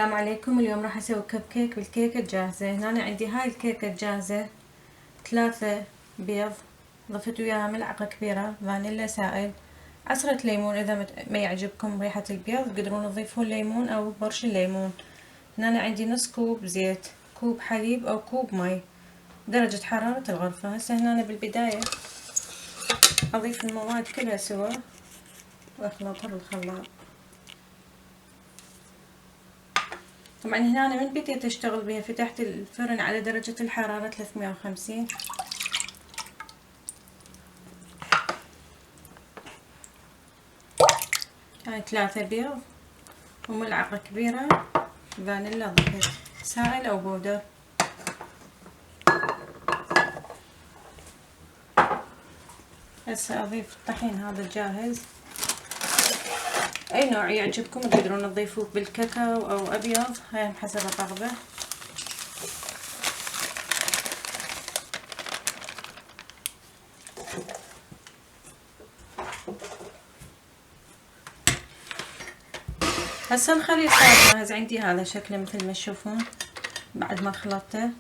السلام عليكم. اليوم راح اسوي كب كيك بالكيكة الجاهزة. هنا أنا عندي هاي الكيكة الجاهزة 3 بيض، ضفت وياها ملعقة كبيرة فانيلا سائل، عصرة ليمون اذا ما يعجبكم ريحة البيض تقدرون تضيفون ليمون او برش الليمون. هنا أنا عندي نص كوب زيت، كوب حليب او كوب مي، درجة حرارة الغرفة. هسه هنا أنا بالبداية اضيف المواد كلها سوا واخلطها بالخلاط. طبعا هنا أنا من بديت اشتغل بها فتحت الفرن على درجة الحرارة 350. هاي 3 بيض وملعقة كبيرة فانيلا ضفت سائل او بودر. هسه اضيف الطحين هذا الجاهز، اي نوع يعجبكم تقدرون تضيفوه بالكاكاو او ابيض، هاي حسب الرغبة. هسه الخليط صار جاهز عندي، هذا شكله مثل ما تشوفون بعد ما خلطته.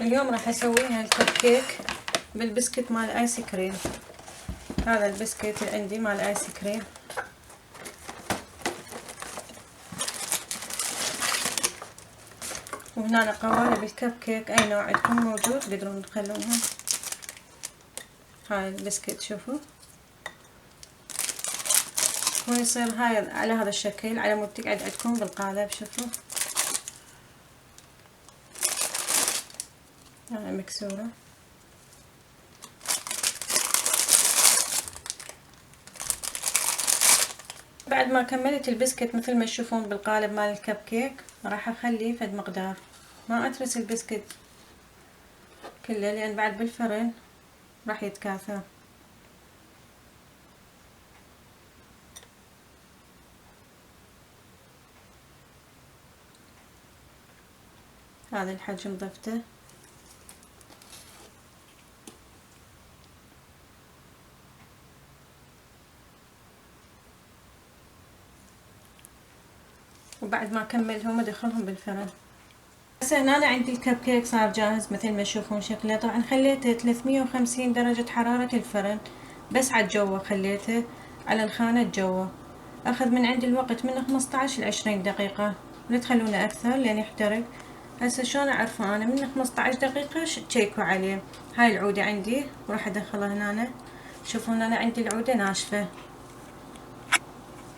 اليوم راح اسويها الكب كيك بالبسكت مال ايس كريم. هذا البسكت اللي عندي مال ايس كريم. وهنا قوالب الكب كيك اي نوع عندكم موجود تقدرون تخلونها. هاي البسكت شوفوا ويصير هاي على هذا الشكل على مود تقعد عندكم بالقالب. شوفوا هاي مكسورة. بعد ما كملت البسكت مثل ما تشوفون بالقالب مال الكب كيك راح اخليه فد مقدار، ما اترس البسكت كله لان بعد بالفرن راح يتكاثر. هذا الحجم ضفته. وبعد ما اكملهم ادخلهم بالفرن. هسه هنا أنا عندي الكب كيك صار جاهز مثل ما تشوفون شكله. طبعا خليته 350 درجة حرارة الفرن، بس على الجوة خليته على الخانة الجوة. اخذ من عندي الوقت من 15 ل 20 دقيقة، لا تخلونه اكثر لان يحترق. هسه شلون اعرفه انا؟ من 15 دقيقة تشيكوا عليه. هاي العودة عندي وراح ادخلها هنا. شوفون انا عندي العودة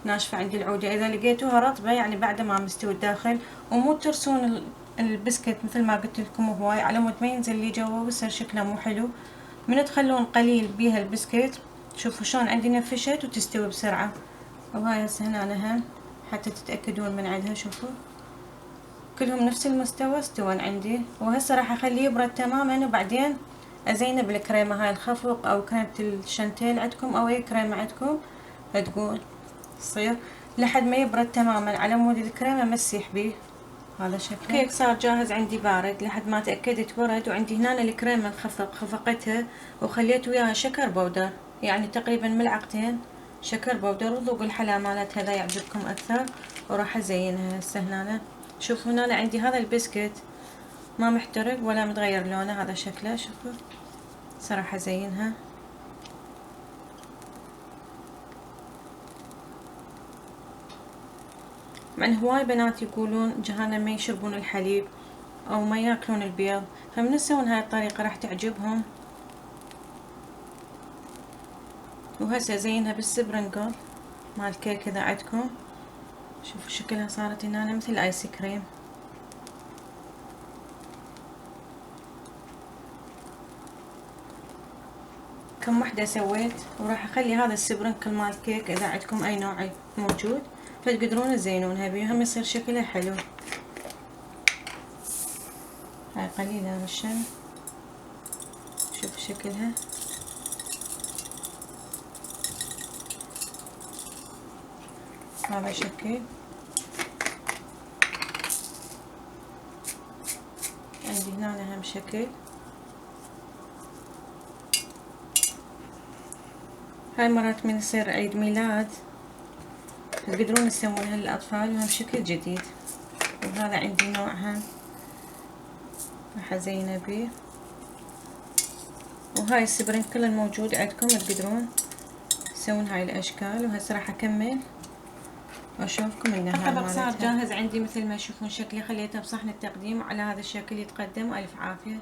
ناشفة عندي العودة. اذا لقيتوها رطبة يعني بعد ما مستوي الداخل. ومو ترسون البسكت مثل ما قلت لكم هواي على مود ما ينزل لي جوا ويصير شكله مو حلو. من تخلون قليل بيها البسكت شوفوا شلون عندي نفشت وتستوي بسرعة. وهاي هسه هنا أنا هم حتى تتأكدون من عندها. شوفوا كلهم نفس المستوى استوى عندي. وهسه راح اخليه يبرد تماما وبعدين ازينه بالكريمة هاي الخفق او كريمة الشانتيل عندكم او اي كريمة عندكم تقول تصير لحد ما يبرد تماما على مود الكريمة ما تسيح بيه. هذا شكله كيك صار جاهز عندي بارد لحد ما تأكدت برد. وعندي هنا الكريمة خفقتها وخليت وياها شكر بودر، يعني تقريبا ملعقتين شكر بودر. وذوقوا الحلا مالت هذا يعجبكم اكثر. وراح ازينها هسه هنا. شوفوا هنا عندي هذا البسكت ما محترق ولا متغير لونه، هذا شكله. شوفوا صراحة ازينها. مع ان هواي بنات يقولون جهانا ما يشربون الحليب او ما ياكلون البيض، فمن يسوون هاي الطريقة راح تعجبهم. وهسه زينها بالسبرنقل مال الكيك اذا عندكم. شوفوا شكلها صارت هنا مثل ايس كريم. كم وحدة سويت. وراح اخلي هذا السبرنكل مال الكيك اذا عندكم اي نوع موجود فتقدرون تزينونها بيه هم يصير شكلها حلو. هاي قليلة رشة. شوف شكلها هذا شكل. عندي هنا هم شكل. هاي مرات من يصير عيد ميلاد تقدرون تسوونها للأطفال وهم بشكل جديد. وهذا عندي نوعها راح أزينه بيه. وهاي السبرنكل الموجود عندكم تقدرون تسوون هاي الأشكال. وهسه راح أكمل وأشوفكم النهاية. الطبق صار جاهز عندي مثل ما تشوفون شكله. خليته بصحن التقديم وعلى هذا الشكل يتقدم. وألف عافية.